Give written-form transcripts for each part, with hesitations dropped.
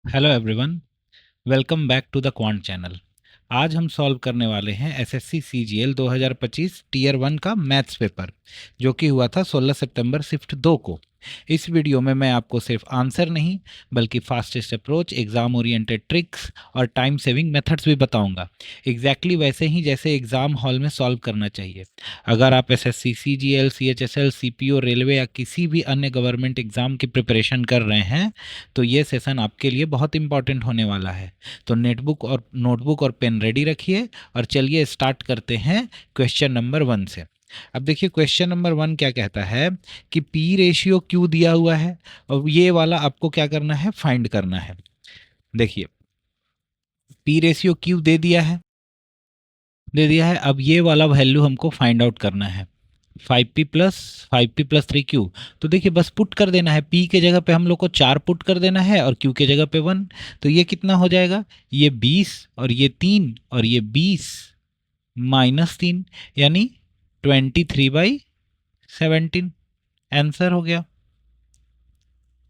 Hello everyone, welcome back to the quant channel. आज हम solve करने वाले हैं एसएससी सीजीएल 2025 टीयर 1 का मैथ्स पेपर, जो कि हुआ था 16 सितंबर शिफ्ट 2 को। इस वीडियो में मैं आपको सिर्फ आंसर नहीं बल्कि fastest approach, exam oriented tricks और टाइम सेविंग मेथड्स भी बताऊंगा, एग्जैक्टली वैसे ही जैसे एग्ज़ाम हॉल में सॉल्व करना चाहिए। अगर आप SSC CGL, CHSL, CPO, railway या किसी भी अन्य गवर्नमेंट एग्ज़ाम की प्रिपरेशन कर रहे हैं तो ये सेशन आपके लिए बहुत इंपॉर्टेंट होने वाला है। तो नोटबुक और पेन रेडी रखिए और चलिए स्टार्ट करते हैं क्वेश्चन नंबर 1 से। अब देखिए क्वेश्चन नंबर 1 क्या कहता है कि पी रेशियो क्यू दिया हुआ है और ये वाला आपको क्या करना है, फाइंड करना है। देखिए पी रेशियो क्यू दे दिया है। अब ये वाला वैल्यू हमको फाइंड आउट करना है, 5p+3q। तो देखिए बस पुट कर देना है, p के जगह पे हम लोग को 4 पुट कर देना है और q के जगह पे 1। तो ये कितना हो जाएगा, ये 20 और ये 3 और ये 20 -3 यानी 23/17 आंसर हो गया।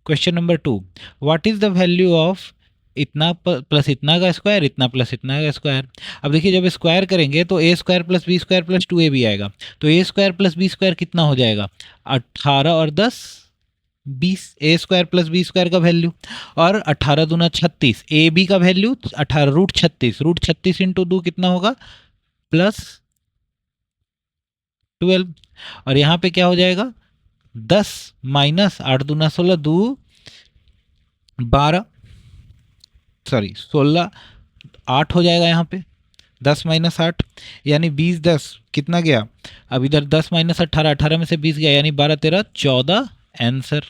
Question number 2, what is the value of इतना प्लस इतना का स्क्वायर, इतना प्लस इतना का स्क्वायर। अब देखिए जब स्क्वायर करेंगे तो A square plus B square plus 2a भी आएगा। तो A square plus B square कितना हो जाएगा, 18 और 10 20, A square plus B square का वैल्यू, और 18 दूना 36, ए बी का वैल्यू 18 रूट 36 इंटू 2 कितना होगा, +12। और यहाँ पे क्या हो जाएगा, 10 माइनस 8 दूना 16, 2 12, सॉरी 16, 8 हो जाएगा यहाँ पे, 10 माइनस 8 यानी 20 10 कितना गया। अब इधर 10 माइनस 18, 18 में से 20 गया यानी 12 13 14 आंसर।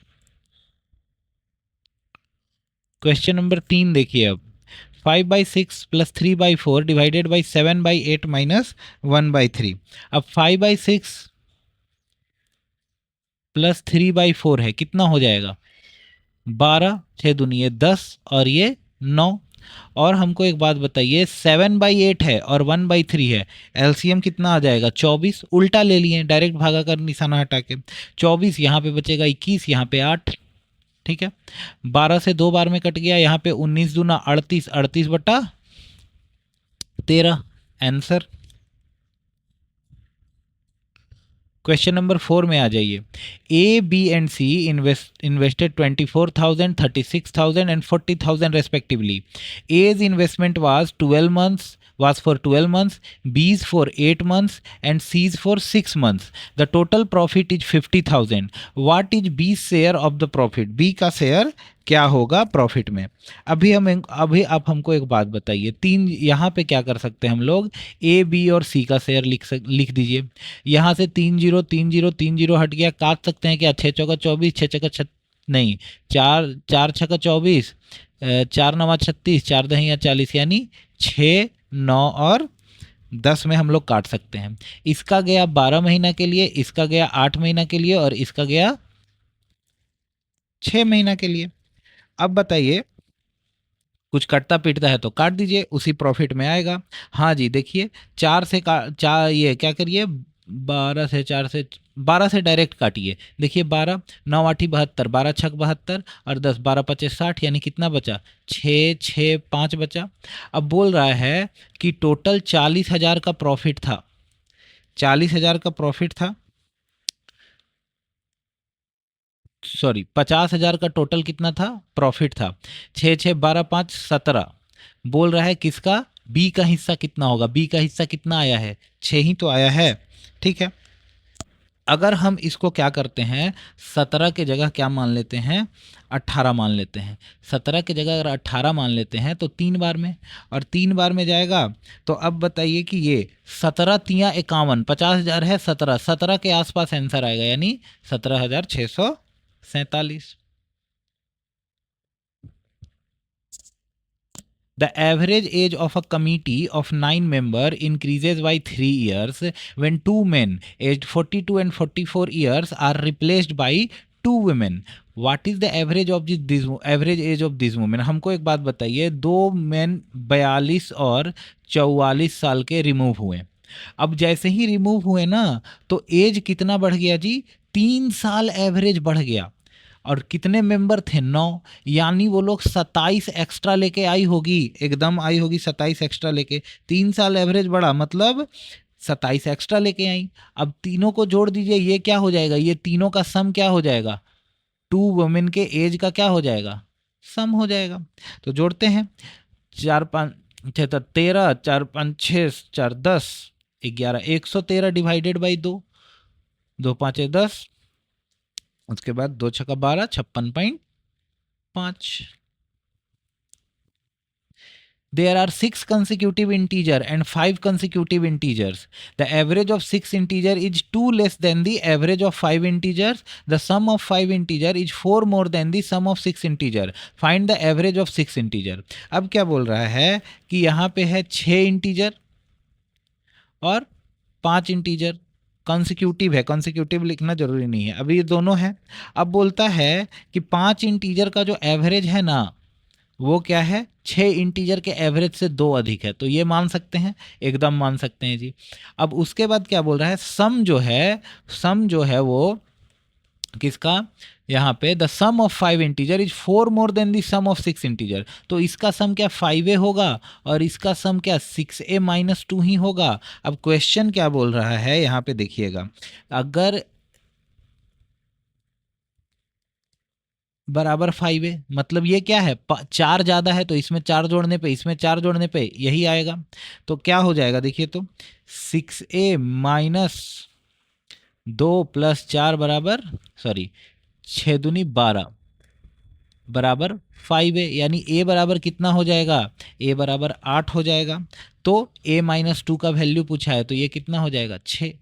क्वेश्चन नंबर 3 देखिए अब, 5/6 + 3/4 डिवाइडेड बाई 7/8 माइनस 1/3। अब 5/6 + 3/4 है, कितना हो जाएगा, 12, 6 दूनी ये 10 और ये 9। और हमको एक बात बताइए, 7/8 है और 1/3 है, एलसीएम कितना आ जाएगा, 24। उल्टा ले लिए, डायरेक्ट भागा कर निशाना हटा के, 24 यहाँ पे बचेगा 21, यहाँ पे 8, ठीक है। 12 से 2 बार में कट गया, यहाँ पे 19 दूना 38, 38/13 आंसर। क्वेश्चन नंबर 4 में आ जाइए, A B and C invested 24,000, 36,000 and 40,000 respectively. As investment was for 12 months, B's for 8 months and C's for 6 months. The total profit is 50,000. What is B's share of the profit? B का share क्या होगा profit में। अभी आप हमको एक बात बताइए, तीन यहाँ पे क्या कर सकते हैं हम लोग, ए बी और सी का शेयर लिख दीजिए। यहाँ से 3 0 3 0 3 0 हट गया, काट सकते हैं क्या, 6 चौका 24, 6 चौका नहीं, 4 4 छक्का 24, 4 9 36, 4 दहिया 40 यानी 6 9 और 10 में हम लोग काट सकते हैं। इसका गया 12 महीना के लिए, इसका गया 8 महीना के लिए और इसका गया 6 महीना के लिए। अब बताइए, कुछ कटता पीटता है तो काट दीजिए, उसी प्रॉफिट में आएगा। हाँ जी देखिए, 4 से चार ये क्या करिए, 12 से डायरेक्ट काटिए। देखिए 12 9 8 72, 12 छक 72 और 10 12 5 60 यानी कितना बचा, 6 6 5 बचा। अब बोल रहा है कि टोटल 40,000 का प्रॉफिट था, 40,000 का प्रॉफिट था, सॉरी 50,000 का टोटल कितना था, प्रॉफिट था। 6 6 12 5 17, बोल रहा है किसका, बी का हिस्सा कितना होगा, बी का हिस्सा कितना आया है, 6 ही तो आया है, ठीक है। अगर हम इसको क्या करते हैं, 17 के जगह क्या मान लेते हैं, 18 मान लेते हैं। 17 के जगह अगर 18 मान लेते हैं तो 3 बार में, और 3 बार में जाएगा। तो अब बताइए कि ये 17 तिया 51, 50,000 है, 17 17 के आसपास आंसर आएगा यानी 17,647। The average age of a committee of 9 members increases by 3 years when 2 men aged 42 and 44 years are replaced by 2 women. What is the average of this average age of this women? हमको एक बात बताइए, 2 men 42 और 44 साल के remove हुए। अब जैसे ही रिमूव हुए ना, तो एज कितना बढ़ गया जी, 3 साल एवरेज बढ़ गया। और कितने मेंबर थे 9, यानी वो लोग 27 एक्स्ट्रा लेके आई होगी, एकदम आई होगी 27 एक्स्ट्रा लेके। 3 साल एवरेज बढ़ा मतलब 27 एक्स्ट्रा लेके आई। अब तीनों को जोड़ दीजिए, ये क्या हो जाएगा, ये तीनों का सम क्या हो जाएगा, 2 वुमेन के एज का क्या हो जाएगा, सम हो जाएगा। तो जोड़ते हैं, 4 5 6 तो 13, 4 5 6 4 10 11, 113 डिवाइडेड बाई 2, 2 5 10, उसके बाद 2 छक्का 12, 56.5। There are 6 consecutive integer and 5 consecutive integers. The average of 6 integer is 2 less than the average of 5 integers. The sum of 5 integer is 4 more than the sum of 6 integer. Find the average of 6 integer. अब क्या बोल रहा है कि यहाँ पे है 6 integer और 5 इंटीजर, कॉन्सिक्यूटिव है, कॉन्सिक्यूटिव लिखना जरूरी नहीं है, अभी ये दोनों है। अब बोलता है कि 5 इंटीजर का जो एवरेज है ना वो क्या है, 6 इंटीजर के एवरेज से 2 अधिक है, तो ये मान सकते हैं, एकदम मान सकते हैं जी। अब उसके बाद क्या बोल रहा है, सम जो है वो किसका, यहाँ पे the sum of 5 integer is 4 more than the sum of 6 integer. तो इसका सम क्या 5a होगा और इसका सम क्या 6a माइनस 2 ही होगा। अब क्वेश्चन क्या बोल रहा है यहाँ पे देखिएगा, अगर बराबर 5a मतलब ये क्या है, 4 ज़्यादा है तो इसमें 4 जोड़ने पे, इसमें 4 जोड़ने पे यही आएगा। तो क्या हो जाएगा देखिए, तो 6a माइनस 2 प्लस 4 बराबर, सॉरी 6 दूनी 12 बराबर 5a, यानी a बराबर कितना हो जाएगा, a बराबर 8 हो जाएगा। तो a माइनस 2 का वैल्यू पूछा है तो ये कितना हो जाएगा 6।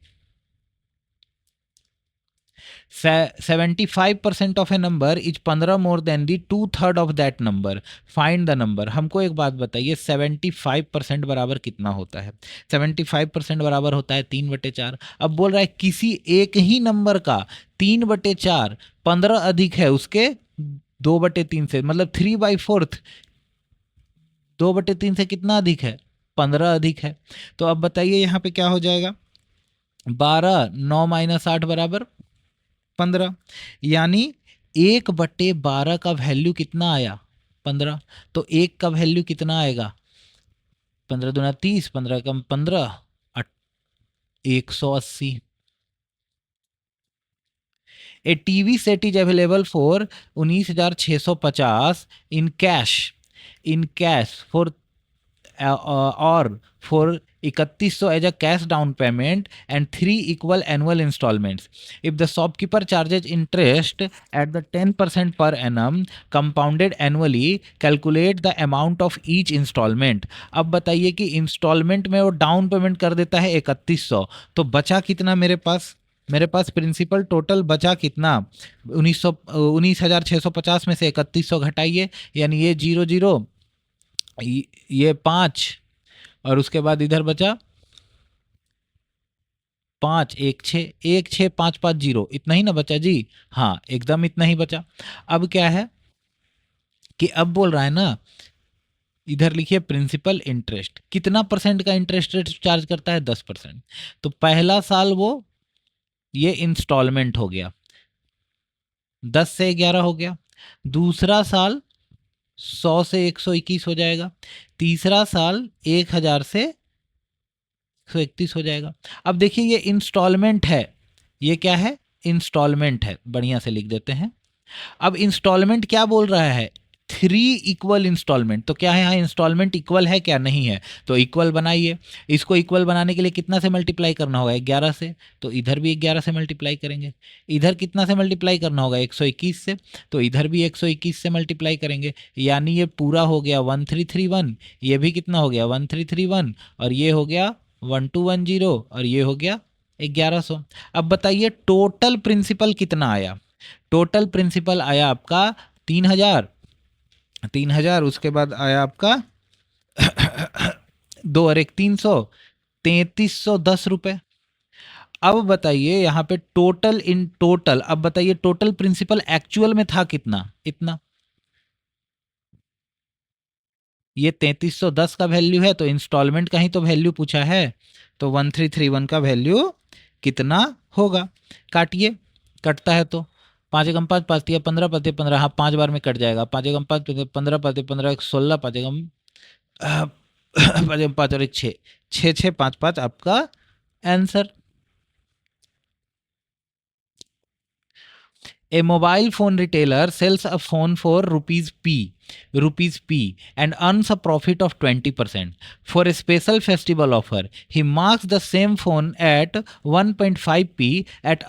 75% of A number is 15 more than the 2/3 of that number, find the number. हमको एक बात बताइए, 75% बराबर कितना होता है, 75% बराबर होता है 3/4। अब बोल रहा है किसी एक ही नंबर का 3/4 15 अधिक है उसके 2/3 से, मतलब 3/4 2/3 से कितना अधिक है, 15 अधिक है। तो अब बताइए यहाँ पे क्या हो जाएगा, 12 9 माइनस 8 बराबर 15, यानी 1/12 का वैल्यू कितना आया 15। तो 1 का वैल्यू कितना आएगा, 15 दूना 30, 15 कम 15 180। A TV set is available for 19,650 in cash for or for 3100 as a cash down payment and 3 equal annual installments. If the shopkeeper charges interest at the 10% per annum compounded annually, calculate the amount of each installment. अब बताइए कि instalment में वो down payment कर देता है 3100, तो बचा कितना मेरे पास प्रिंसिपल टोटल बचा कितना, 19,650 में से 3100 घटाइए, यानी ये 0 0 ये 5 और उसके बाद इधर बचा 5 1 6 1 6 5 5 0, इतना ही ना बचा जी, हाँ एकदम इतना ही बचा। अब क्या है कि अब बोल रहा है ना, इधर लिखिए प्रिंसिपल इंटरेस्ट, कितना परसेंट का इंटरेस्ट रेट चार्ज करता है 10%। तो पहला साल वो ये इंस्टॉलमेंट हो गया 10 से 11 हो गया, दूसरा साल 100 से 121 हो जाएगा, तीसरा साल 1000 से 131 हो जाएगा। अब देखिए ये इंस्टॉलमेंट है, ये क्या है, इंस्टॉलमेंट है, बढ़िया से लिख देते हैं। अब इंस्टॉलमेंट क्या बोल रहा है, 3 इक्वल इंस्टॉलमेंट, तो क्या है यहाँ इंस्टॉलमेंट इक्वल है क्या, नहीं है, तो इक्वल बनाइए। इसको इक्वल बनाने के लिए कितना से मल्टीप्लाई करना होगा, 11 से, तो इधर भी 11 से मल्टीप्लाई करेंगे। इधर कितना से मल्टीप्लाई करना होगा, 121 से, तो इधर भी 121 से मल्टीप्लाई करेंगे, यानी ये पूरा हो गया 1331, ये भी कितना हो गया 1331, और ये हो गया 1210, और ये हो गया 1100। अब बताइए टोटल प्रिंसिपल कितना आया, टोटल प्रिंसिपल आया आपका 3000, उसके बाद आया आपका 2 और 1 300, 3310 रुपए। अब बताइए यहाँ पे टोटल अब बताइए टोटल प्रिंसिपल एक्चुअल में था कितना, इतना, ये 3310 का वैल्यू है, तो इंस्टॉलमेंट का ही तो वैल्यू पूछा है, तो 1331 का वैल्यू कितना होगा, काटिए, कटता है तो 5 एकम 5, 5 तिया 15, 5 तिया 15, हाँ 5 बार में कट जाएगा। 5 एकम 5, 15, 5 तिया 15, 16, 5 एकम 5 एकम 5 और 1 6, 6 6 5 5 आपका answer. A mobile phone retailer sells a phone for rupees P and earns a profit of 20%. For a special festival offer, he marks the same phone at 1.5p. At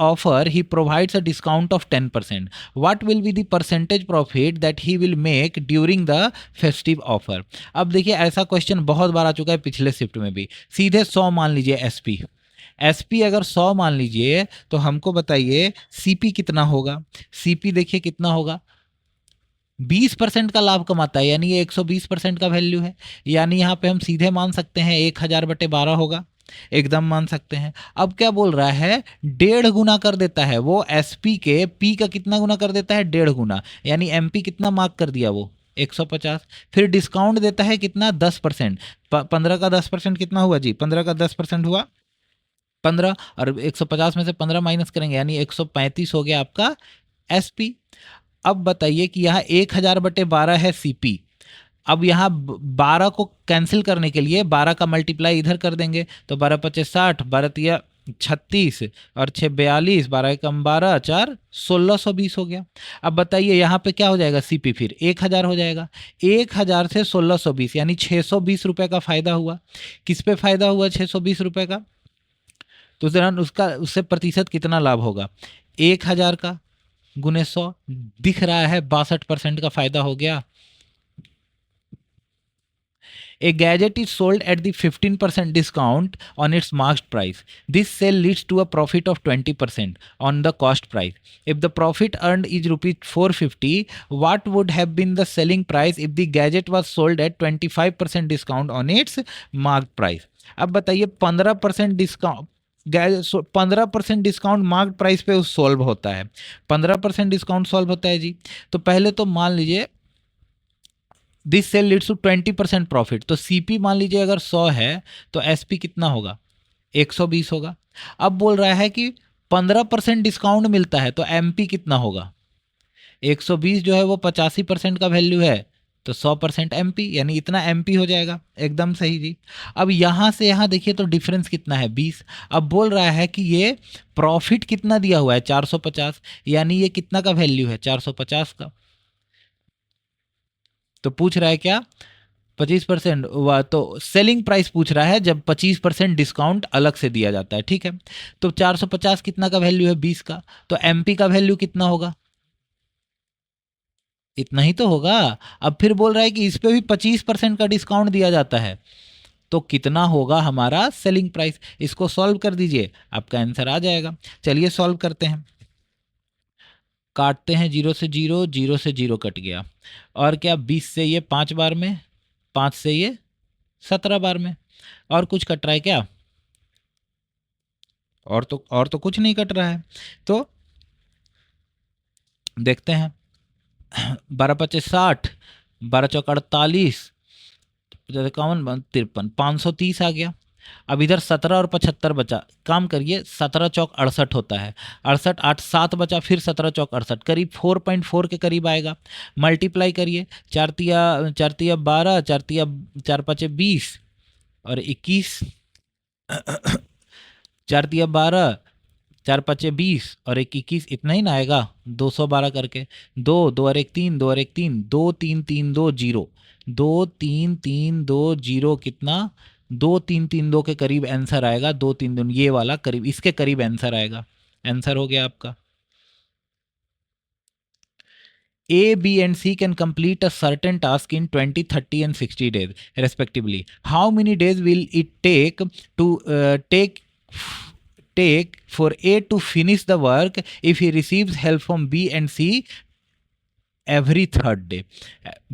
offer, he provides a discount of 10%. What will be the percentage profit that he will make during the festive offer? अब देखिए, ऐसा question बहुत बार आ चुका है पिछले shift में भी। सीधे 100 मान लीजिए एसपी अगर 100 मान लीजिए तो हमको बताइए सीपी कितना होगा। सीपी देखिए कितना होगा, 20% का लाभ कमाता है, यानी ये 120% का वैल्यू है। यानी यहाँ पे हम सीधे मान सकते हैं 1000/12 होगा, एकदम मान सकते हैं। अब क्या बोल रहा है, 1.5 गुना कर देता है वो एसपी के, पी का कितना गुना कर देता है, 1.5 गुना, यानी एमपी कितना मार्क कर दिया वो 150। फिर डिस्काउंट देता है कितना, 10%। 15 का 10% कितना हुआ जी, 15 का 10% हुआ 15, और 150 में से 15 माइनस करेंगे यानी 135 हो गया आपका एसपी। अब बताइए कि यहाँ 1000/12 है सीपी। अब यहाँ 12 को कैंसिल करने के लिए 12 का मल्टीप्लाई इधर कर देंगे, तो 12 पचे 60, 12 तिया 36 और 6 42, 12 एकम 12, 4 1620 हो गया। अब बताइए यहाँ पे क्या हो जाएगा सीपी, फिर 1000 हो जाएगा। 1000 से 1620 यानी 620 रुपये का फायदा हुआ। किस पे फायदा हुआ 620 रुपये का, तो उस दौरान उससे प्रतिशत कितना लाभ होगा, 1000 का गुने 100, दिख रहा है 62% का फायदा हो गया। A gadget is sold at the 15% discount on its marked price. This sale leads to a profit of 20% on the cost price. If the profit earned is rupees 450, what would have been the selling price if the gadget was sold at 25% discount on its marked price? अब बताइए 15% discount, 15% discount mark price पे solve होता है, 15% discount solve होता है जी। तो पहले तो मान लीजिए this sale leads to 20% profit, तो सीपी मान लीजिए अगर 100 है तो एसपी कितना होगा, 120 होगा। अब बोल रहा है कि 15% डिस्काउंट मिलता है तो एमपी कितना होगा, 120 जो है वो 85% का वैल्यू है, तो 100% एमपी, यानी इतना एमपी हो जाएगा। एकदम सही जी। अब यहाँ से यहाँ देखिए तो डिफरेंस कितना है, 20। अब बोल रहा है कि ये प्रॉफिट कितना दिया हुआ है, 450, यानी ये कितना का वैल्यू है, 450 का। तो पूछ रहा है क्या, 25%, तो सेलिंग प्राइस पूछ रहा है जब 25% डिस्काउंट अलग से दिया जाता है, ठीक है। तो 450 कितना का वैल्यू है, 20 का, तो एमपी का वैल्यू कितना होगा, इतना ही तो होगा। अब फिर बोल रहा है कि इस पे भी 25% का डिस्काउंट दिया जाता है, तो कितना होगा हमारा सेलिंग प्राइस। इसको सॉल्व कर दीजिए, आपका आंसर आ जाएगा। चलिए सॉल्व करते हैं, काटते हैं 0 से 0, 0 से 0 कट गया, और क्या 20 से ये 5 बार में, 5 से ये 17 बार में, और कुछ कट रहा है क्या, और तो कुछ नहीं कट रहा है। तो देखते हैं 12 पच्चे 60, 12 चौक 48, 51, 53, 530 आ गया। अब इधर 17 और 75 बचा, काम करिए 17 चौक 68 होता है, 68 8 7 बचा, फिर 17 चौक 68, करीब 4.4 के करीब आएगा। मल्टीप्लाई करिए, 4 तिया 12, 4 पचे 20 और 21, 4 तिया 12, 4 पचे 20 और 21, इतना ही ना आएगा, 212 करके, 2 2 और 1 3, 2 और 1 3, 2 3 3 2 0, 2 3 3 2 0, कितना 2 3 3 2 के करीब आंसर आएगा, 2 3 2 ये वाला करीब, इसके करीब आंसर आएगा। आंसर हो गया आपका। A, B, and C can complete a certain task in 20, 30, and 60 days, respectively. How many days will it take to take for A to finish the work if he receives help from B and C every third day?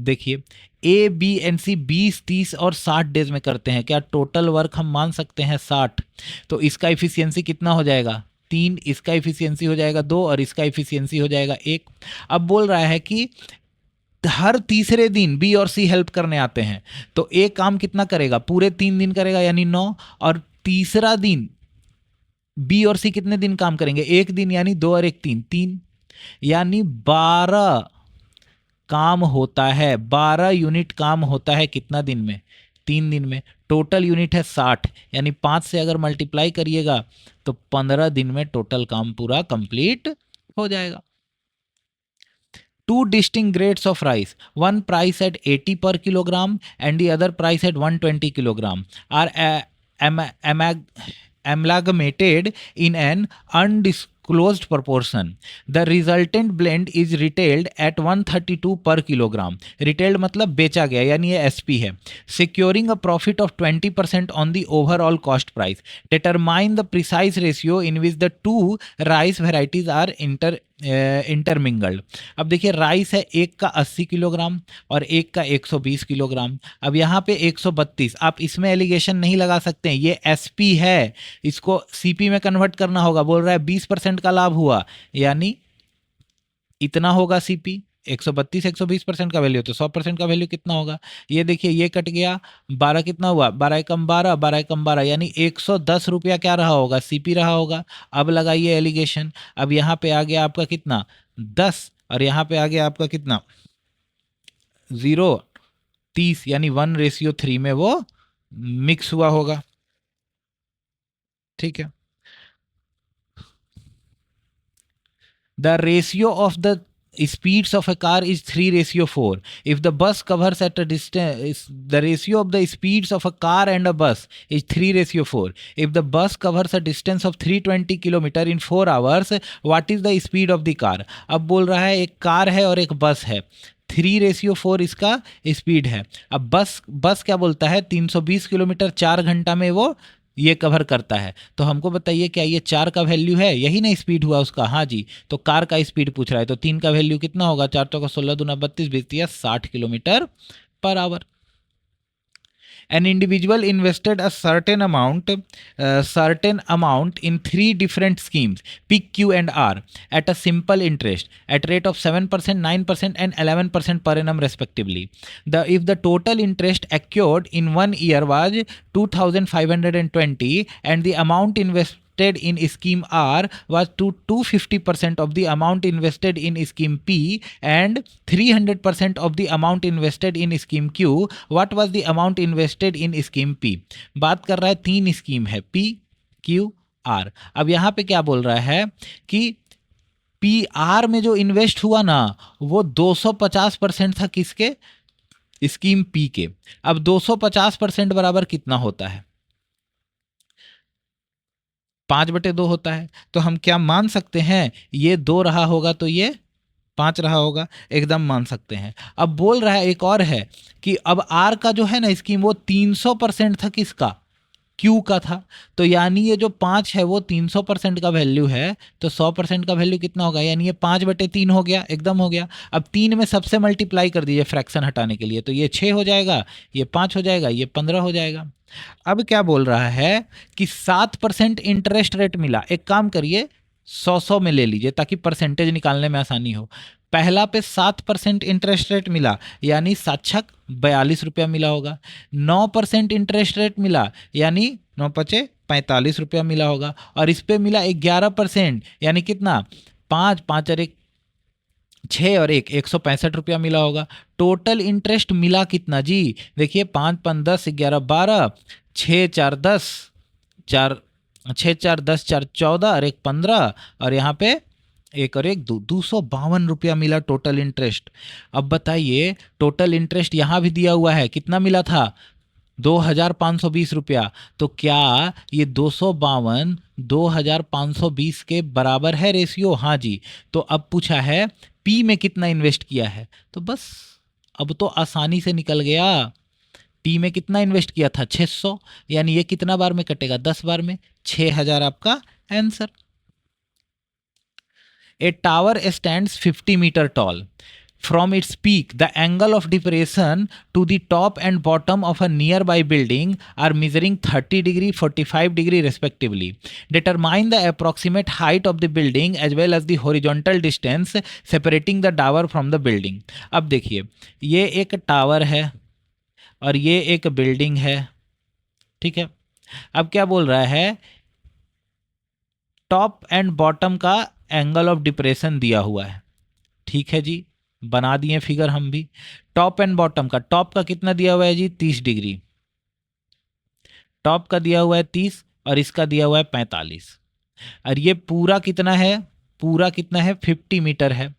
देखिए A, B and C 20, 30 और 60 days में करते हैं, क्या total work हम मान सकते हैं 60, तो इसका इफिशियंसी कितना हो जाएगा, 3, इसका इफिशियंसी हो जाएगा 2 और इसका इफिशियंसी हो जाएगा 1। अब बोल रहा है कि हर तीसरे दिन बी और सी हेल्प करने आते हैं, तो ए काम कितना करेगा, पूरे 3 दिन करेगा यानी 9, और तीसरा दिन बी और सी कितने दिन काम करेंगे, 1 दिन, यानी 2 और 1 3, 3। यानी 12 काम होता है, 12 यूनिट काम होता है कितना दिन में? 3 दिन में। टोटल यूनिट है 60, यानी 5 से अगर मल्टीप्लाई करिएगा तो 15 दिन में टोटल काम पूरा कंप्लीट हो जाएगा। Two distinct grades of rice, one price at 80 per kilogram and the other price at 120 kilogram, are amalgamated in an undisclosed proportion. The resultant blend is retailed at 132 per kilogram. Retailed मतलब बेचा गया, यानी ये SP है. Securing a profit of 20% on the overall cost price. Determine the precise ratio in which the two rice varieties are intermingled. अब देखिए rice है, एक का 80 किलोग्राम और एक का 120 किलोग्राम। अब यहाँ पे 132, आप इसमें एलिगेशन नहीं लगा सकते हैं, ये एसपी है, इसको सीपी में कन्वर्ट करना होगा। बोल रहा है 20% का लाभ हुआ, यानी इतना होगा सीपी। 132 120% का वैल्यू, तो 100% का वैल्यू कितना होगा? ये देखिए ये कट गया, 12 कितना हुआ? 12 एकम 12, 12 एकम 12, यानी 110 रुपया क्या रहा होगा? सीपी रहा होगा। अब लगाइए एलिगेशन। अब यहाँ पे आ गया आपका कितना? 10, और यहाँ पे आ गया आपका कितना? 0 30, यानी 1:3 में वो मिक्स हुआ होगा। ठीक है। The ratio of the speeds of a car is 3:4. If the bus covers at a distance, the ratio of the speeds of a car and a bus is 3:4. If the bus covers a distance of 320 kilometre in 4 hours, what is the speed of the car? अब बोल रहा है एक car है और एक बस है, 3:4 इसका स्पीड है। अब बस क्या बोलता है? 320 किलोमीटर 4 घंटा में वो ये कवर करता है। तो हमको बताइए क्या ये 4 का वैल्यू है? यही ना स्पीड हुआ उसका। हाँ जी, तो कार का स्पीड पूछ रहा है, तो 3 का वैल्यू कितना होगा? 4 का 16 दूना 32, 20 60 kilometre per hour. An individual invested a certain amount in 3 different schemes, P, Q and R, at a simple interest at rate of 7%, 9% and 11% per annum respectively. If the total interest accrued in 1 year was 2,520 and the amount invested in scheme R was to 250% of the amount invested in scheme P and 300% of the amount invested in scheme Q, what was the amount invested in scheme P? बात कर रहा है 3 scheme है, P, Q, R। अब यहाँ पे क्या बोल रहा है कि PR में जो इन्वेस्ट हुआ ना वो 250% था किसके? स्कीम P के। अब 250% बराबर कितना होता है? 5/2 होता है। तो हम क्या मान सकते हैं? ये 2 रहा होगा तो ये 5 रहा होगा, एकदम मान सकते हैं। अब बोल रहा है एक और है कि अब आर का जो है ना स्कीम वो 300% था किसका? क्यू का था। तो यानी ये जो 5 है वो 300% का वैल्यू है, तो 100% का वैल्यू कितना होगा? यानी ये 5/3 हो गया, एकदम हो गया। अब 3 में सबसे मल्टीप्लाई कर दीजिए फ्रैक्शन हटाने के लिए, तो ये 6 हो जाएगा, ये 5 हो जाएगा, ये 15 हो जाएगा। अब क्या बोल रहा है कि 7% इंटरेस्ट रेट मिला। एक काम करिए 100 में ले लीजिए ताकि परसेंटेज निकालने में आसानी हो। पहला पे 7% इंटरेस्ट रेट मिला, यानी 7 42 रुपया मिला होगा। 9% इंटरेस्ट रेट मिला, यानी 9 45 रुपया मिला होगा। और इस पे मिला 11%, यानी कितना? 5 5 और 1 6 और 1 165 रुपया मिला होगा। टोटल इंटरेस्ट मिला कितना जी? देखिए 5 5 10 11 12, 6 4 10 4 6 4 10 4 14 और 1 15, और यहाँ पे 1 और 1 252 रुपया मिला टोटल इंटरेस्ट। अब बताइए टोटल इंटरेस्ट यहाँ भी दिया हुआ है, कितना मिला था? 2520 रुपया। तो क्या ये 252 2520 के बराबर है रेशियो? हाँ जी। तो अब पूछा है पी में कितना इन्वेस्ट किया है, तो बस अब तो आसानी से निकल गया। पी में कितना इन्वेस्ट किया था? 600, यानी ये कितना बार में कटेगा? 10 बार में, 6000 आपका answer. A tower stands 50 meter tall. From its peak, the angle of depression to the top and bottom of a nearby building are measuring 30 degree, 45 degree respectively. Determine the approximate height of the building as well as the horizontal distance separating the tower from the building. अब देखिए ये एक tower है और ये एक building है, ठीक है। अब क्या बोल रहा है? टॉप एंड बॉटम का एंगल ऑफ डिप्रेशन दिया हुआ है, ठीक है जी, बना दिए फिगर हम भी। टॉप एंड बॉटम का, टॉप का कितना दिया हुआ है जी 30 डिग्री, टॉप का दिया हुआ है 30 और इसका दिया हुआ है 45, और ये पूरा कितना है, पूरा कितना है 50 मीटर है,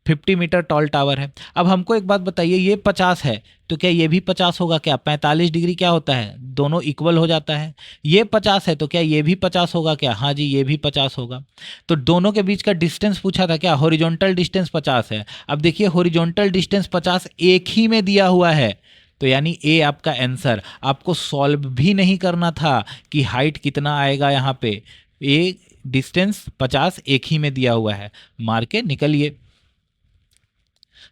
50 मीटर टॉल टावर है। अब हमको एक बात बताइए, ये 50 है तो क्या ये भी 50 होगा क्या? 45 डिग्री क्या होता है, दोनों इक्वल हो जाता है। ये 50 है तो क्या ये भी 50 होगा क्या? हाँ जी, ये भी 50 होगा। तो दोनों के बीच का डिस्टेंस पूछा था क्या, हॉरिजॉन्टल डिस्टेंस 50 है। अब देखिए हॉरिजॉन्टल डिस्टेंस 50 एक ही में दिया हुआ है, तो यानी ए आपका आंसर। आपको सॉल्व भी नहीं करना था कि हाइट कितना आएगा यहाँ पे, ए डिस्टेंस 50 एक ही में दिया हुआ है, मार के निकलिए।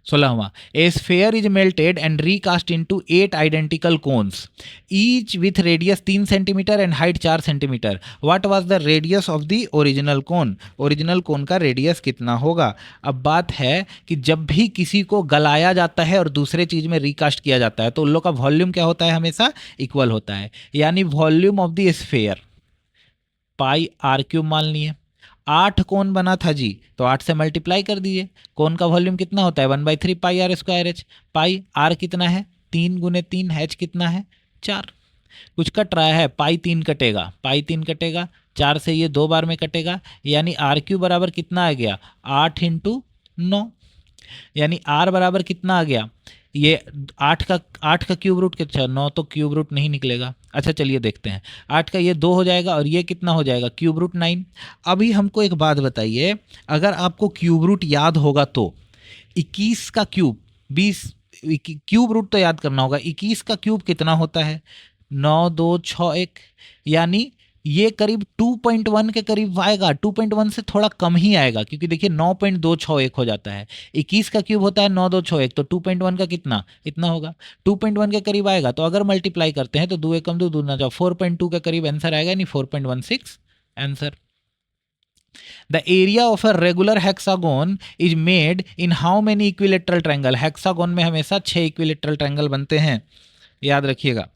16वां, a sphere is melted and recast into 8 identical cones each with radius 3 centimetre and height 4 centimetre. What was the radius of the original cone? Original cone का रेडियस कितना होगा? अब बात है कि जब भी किसी को गलाया जाता है और दूसरे चीज में रिकास्ट किया जाता है तो उन लोग का वॉल्यूम क्या होता है, हमेशा इक्वल होता है। यानी volume of the sphere pi r cube मान लिए। 8 कोन बना था जी, तो 8 से मल्टीप्लाई कर दीजिए। कोन का वॉल्यूम कितना होता है 1/3 pi r square h. Pi r कितना है 3 गुने 3, एच कितना है 4। कुछ कट रहा है, पाई 3 कटेगा, पाई 3 कटेगा, 4 से ये 2 बार में कटेगा, यानी आर क्यूब बराबर कितना आ गया 8 इंटू 9, यानी आर बराबर कितना आ गया, ये 8 का क्यूब रूट कितना, 9 तो क्यूब रूट नहीं निकलेगा। अच्छा चलिए देखते हैं, 8 का ये 2 हो जाएगा और ये कितना हो जाएगा क्यूब रूट 9। अभी हमको एक बात बताइए, अगर आपको क्यूब रूट याद होगा तो 21 का क्यूब 20, क्यूब रूट तो याद करना होगा, 21 का क्यूब कितना होता है 9 2 6 1, यानी ये करीब 2.1 के करीब आएगा, 2.1 से थोड़ा कम ही आएगा, क्योंकि देखिए 9.261 हो जाता है, 21 का क्यूब होता है 9261, तो 2.1 का कितना इतना होगा, 2.1 के करीब आएगा। तो अगर मल्टीप्लाई करते हैं तो 2 एकम 2 दूना जाओ, 4.2 के करीब आंसर आएगा, यानी 4.16 answer. The area of a regular hexagon is made in how many equilateral triangle? Hexagon में हमेशा 6 इक्विलेटरल ट्रायंगल बनते हैं, याद रखिएगा।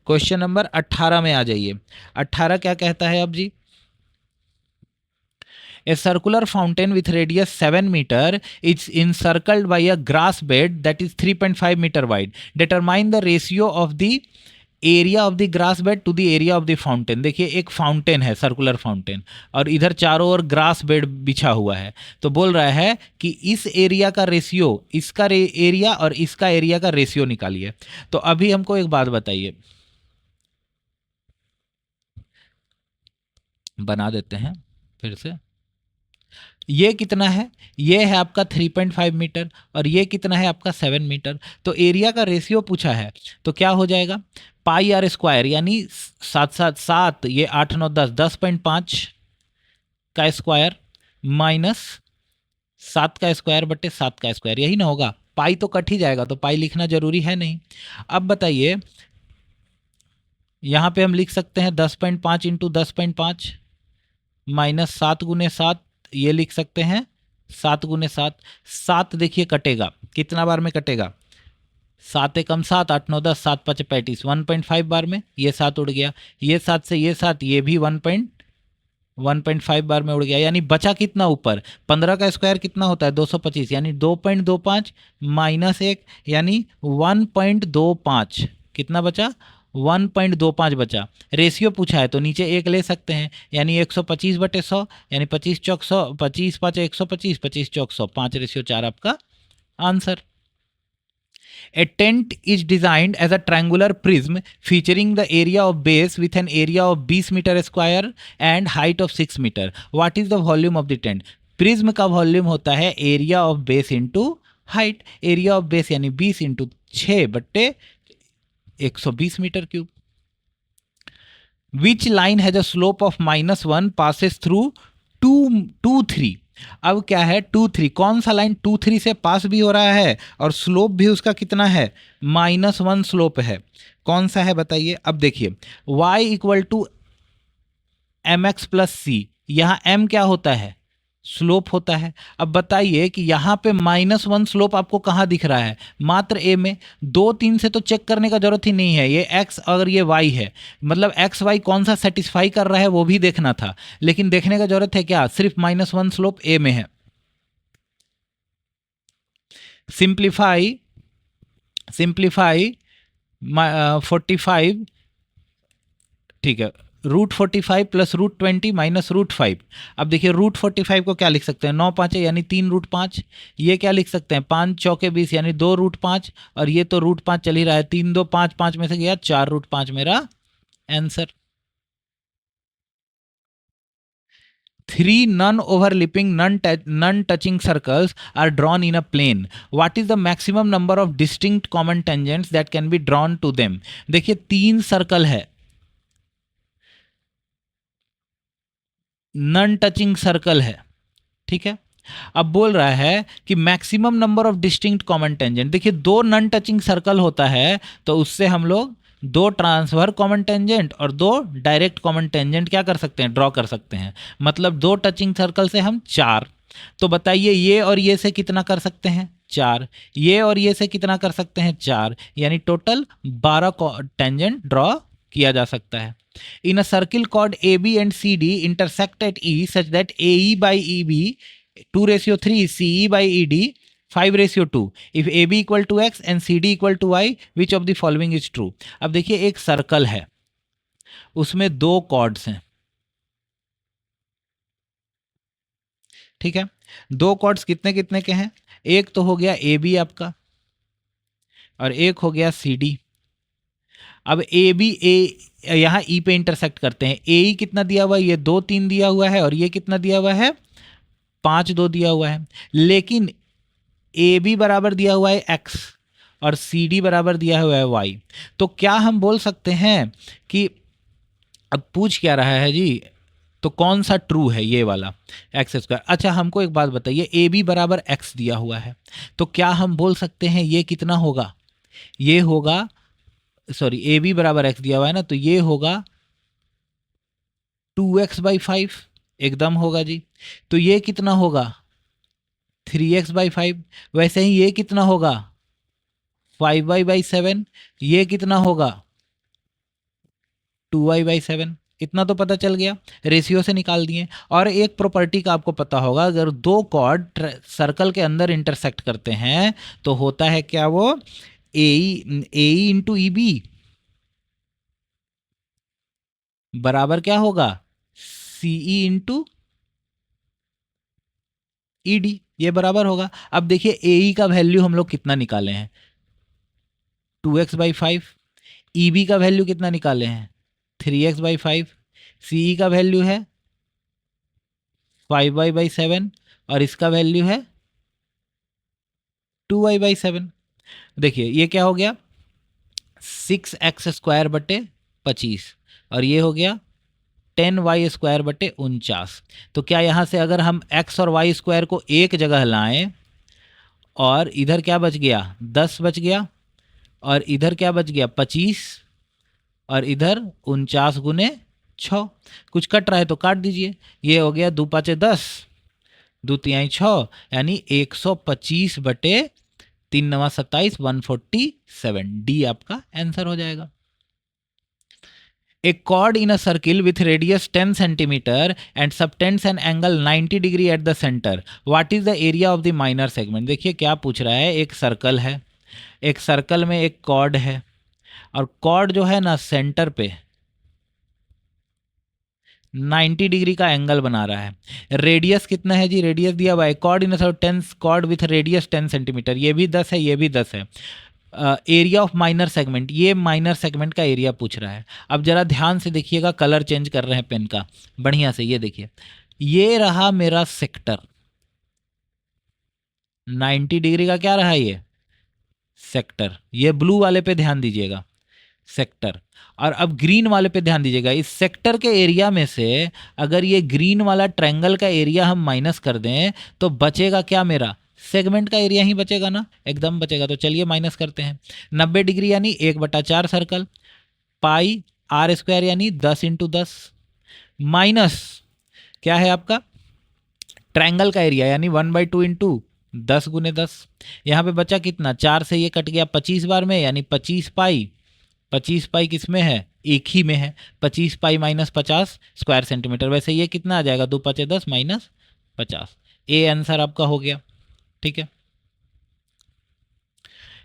क्वेश्चन नंबर 18 में आ जाइए। 18 क्या कहता है अब जी, A circular fountain with radius 7 meter is encircled by a grass bed that is 3.5 meter wide. Determine the ratio of the area of the grass bed to the area of the fountain. देखिए एक fountain है, circular fountain, और इधर चारों ओर grass bed बिछा हुआ है, तो बोल रहा है कि इस एरिया का रेशियो, इसका एरिया और इसका एरिया का रेशियो निकालिए। तो अभी हमको एक बात बताइए, बना देते हैं फिर से। ये कितना है, ये है आपका 3.5 मीटर और ये कितना है आपका 7 मीटर। तो एरिया का रेशियो पूछा है, तो क्या हो जाएगा पाई आर स्क्वायर, यानी 7 ये 8 9 10 10.5 का स्क्वायर माइनस 7 का स्क्वायर बटे 7 का स्क्वायर, यही ना होगा। पाई तो कट ही जाएगा, तो पाई लिखना जरूरी है नहीं। अब बताइए, यहाँ पे हम लिख सकते हैं 10.5 इंटू 10.5 माइनस 7 गुने 7, ये लिख सकते हैं 7 गुने 7। 7 देखिए कटेगा, कितना बार में कटेगा, 7 एकम 7 8 9 10, 7 5 35, 1.5 बार में ये 7 उड़ गया, ये 7 से ये 7, ये भी 1.5 बार में उड़ गया, यानी बचा कितना ऊपर 15 का स्क्वायर कितना होता है 225, यानी 2.25 माइनस 1, यानी 1.25, कितना बचा 1.25 बचा। रेशियो पूछा है तो नीचे 1 ले सकते हैं, यानी 125 बटे 100, यानी 25 चौक 100, 25 5 125, 25 चौक 100, 5 रेशियो 4 आपका answer. A tent is designed as a triangular prism featuring the area of base with an area of 20 meter square and height of 6 meter. What is the volume of the tent? Prism का volume होता है area of base into height. Area of base यानी 20 into 6 बट्टे 120 metre cube. Which line has a slope of -1 passes through 2 3? अब क्या है 2 3, कौन सा लाइन 2 3 से पास भी हो रहा है और स्लोप भी उसका कितना है -1 स्लोप है, कौन सा है बताइए। अब देखिए y equal to mx plus C, यहाँ m क्या होता है स्लोप होता है। अब बताइए कि यहाँ पे -1 स्लोप आपको कहाँ दिख रहा है, मात्र ए में। 2 3 से तो चेक करने का जरूरत ही नहीं है, ये x अगर ये y है, मतलब एक्स वाई कौन सा सेटिस्फाई कर रहा है वो भी देखना था, लेकिन देखने का जरूरत है क्या, सिर्फ -1 स्लोप ए में है। सिंप्लीफाई 45, ठीक है, √45 प्लस √20 माइनस √5। अब देखिए √45 को क्या लिख सकते हैं, 9 5 यानी 3√5। ये क्या लिख सकते हैं, 5 चौके 20 यानी 2√5, और ये तो √5 चल ही रहा है, 3 2 5, 5 में से गया 4√5 मेरा answer. 3 non-overlapping, non-touching circles are drawn in a plane. What is the maximum number of distinct common tangents that can be drawn to them? देखिए 3 सर्कल है, नॉन टचिंग सर्कल है, ठीक है। अब बोल रहा है कि maximum number of distinct common tangent. देखिए 2 नॉन टचिंग सर्कल होता है तो उससे हम लोग 2 ट्रांसफर कॉमन टेंजेंट और 2 डायरेक्ट कॉमन टेंजेंट क्या कर सकते हैं, ड्रॉ कर सकते हैं। मतलब 2 टचिंग सर्कल से हम 4। तो बताइए ये और ये से कितना कर सकते हैं, 4। ये और ये से कितना कर सकते हैं, 4, यानी टोटल 12 टेंजेंट ड्रॉ किया जा सकता है। In a circle chord AB and CD intersect at E such that AE by EB 2:3, CE by ED 5:2. If AB equal to X and CD equal to Y, which of the following is true? अब देखिए एक circle है, उसमें 2 chords हैं, ठीक है। 2 chords कितने कितने के हैं, एक तो हो गया AB आपका और एक हो गया CD। अब ए बी ए यहाँ ई पे इंटरसेक्ट करते हैं, ए ई कितना दिया हुआ है, ये 2 3 दिया हुआ है, और ये कितना दिया हुआ है, 5 2 दिया हुआ है। लेकिन ए बी बराबर दिया हुआ है x और सी डी बराबर दिया हुआ है y। तो क्या हम बोल सकते हैं कि, अब पूछ क्या रहा है जी, तो कौन सा ट्रू है, ये वाला x²। अच्छा हमको एक बात बताइए, ए बी बराबर x दिया हुआ है, तो क्या हम बोल सकते हैं ये कितना होगा, ये होगा, सॉरी ए बी बराबर x दिया हुआ है ना, तो ये होगा 2x/5, एकदम होगा जी। तो ये कितना होगा, 3x/5। वैसे ही ये कितना होगा, 5y/7। ये कितना होगा, 2y/7। इतना तो पता चल गया, रेशियो से निकाल दिए। और एक प्रॉपर्टी का आपको पता होगा, अगर 2 कॉर्ड सर्कल के अंदर इंटरसेक्ट करते हैं तो होता है क्या, वो ए इंटू ई बी बराबर क्या होगा, सीई इंटू ई डी, ये बराबर होगा। अब देखिए ए का वैल्यू हम लोग कितना निकाले हैं, 2x/5। ई बी का वैल्यू कितना निकाले हैं, 3x/5। सी का वैल्यू है 5y/7 और इसका वैल्यू है 2y/7। देखिए ये क्या हो गया, 6x² / 25 और ये हो गया 10y² / 49। तो क्या यहाँ से अगर हम x और y² को एक जगह लाएं, और इधर क्या बच गया, 10 बच गया, और इधर क्या बच गया, 25, और इधर 49 गुने 6। कुछ कट रहा है तो काट दीजिए, ये हो गया 2 5 10, 2 3 6, यानी 125/3 9 27, 147। डी आपका आंसर हो जाएगा। A chord in a circle with radius 10 centimeter and subtends an angle 90 degree at the center. What is the area of the minor segment? देखिए क्या पूछ रहा है, एक सर्कल है, एक सर्कल में एक कॉर्ड है, और कॉर्ड जो है ना सेंटर पे 90 डिग्री का एंगल बना रहा है। रेडियस कितना है जी, रेडियस दिया हुआ है, chord in 10 chord with radius 10 centimetre, ये भी 10 है, ये भी 10 है। एरिया ऑफ माइनर सेगमेंट, ये माइनर सेगमेंट का एरिया पूछ रहा है। अब जरा ध्यान से देखिएगा, कलर चेंज कर रहे हैं पेन का बढ़िया से, ये देखिए, ये रहा मेरा सेक्टर, 90 डिग्री का क्या रहा ये सेक्टर। ये ब्लू वाले पे ध्यान दीजिएगा, सेक्टर। और अब ग्रीन वाले पे ध्यान दीजिएगा, इस सेक्टर के एरिया में से अगर ये ग्रीन वाला ट्रायंगल का एरिया हम माइनस कर दें तो बचेगा क्या, मेरा सेगमेंट का एरिया ही बचेगा ना, एकदम बचेगा। तो चलिए माइनस करते हैं, 90 डिग्री यानी 1/4 सर्कल, पाई r² यानी 10 × 10, माइनस क्या है आपका ट्रायंगल का एरिया यानी 1/2 इंटू 10 गुने 10। यहाँ पे बचा कितना, 4 से ये कट गया 25 बार में, यानी 25 पाई। 25 पाई किस में है, एक ही में है। 25 पाई माइनस 50 स्क्वायर सेंटीमीटर। वैसे ये कितना आ जाएगा, 2 5 10 माइनस 50। ए आंसर आपका हो गया। ठीक है।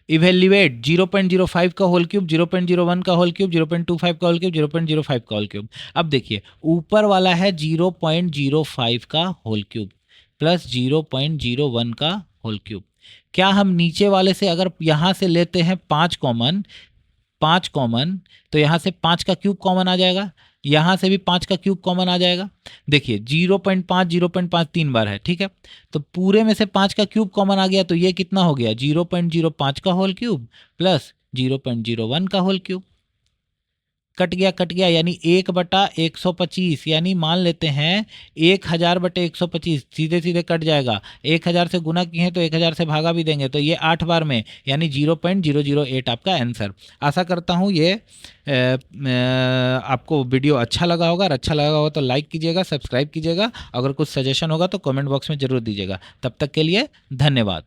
इवेल्युएट 0.05 का होल क्यूब, 0.01 का होल क्यूब, 0.25 का होल क्यूब, 0.05 का होल क्यूब। अब देखिए ऊपर वाला है 0.05 का होल क्यूब प्लस 0.01 का होल क्यूब। क्या हम नीचे वाले से अगर यहाँ से लेते हैं 5 कॉमन, तो यहाँ से 5 का क्यूब कॉमन आ जाएगा, यहाँ से भी 5 का क्यूब कॉमन आ जाएगा। देखिए 0.5 3 बार है, ठीक है। तो पूरे में से 5 का क्यूब कॉमन आ गया, तो ये कितना हो गया, 0.05 का होल क्यूब प्लस 0.01 का होल क्यूब। कट गया, यानी 1/125, यानी मान लेते हैं 1000/125, सीधे सीधे कट जाएगा। 1000 से गुना किए हैं तो 1000 से भागा भी देंगे, तो ये 8 बार में, यानी 0.008 आपका आंसर। आशा करता हूँ ये आपको वीडियो अच्छा लगा होगा, और अच्छा लगा होगा तो लाइक कीजिएगा, सब्सक्राइब कीजिएगा। अगर कुछ सजेशन होगा तो कमेंट बॉक्स में ज़रूर दीजिएगा। तब तक के लिए धन्यवाद।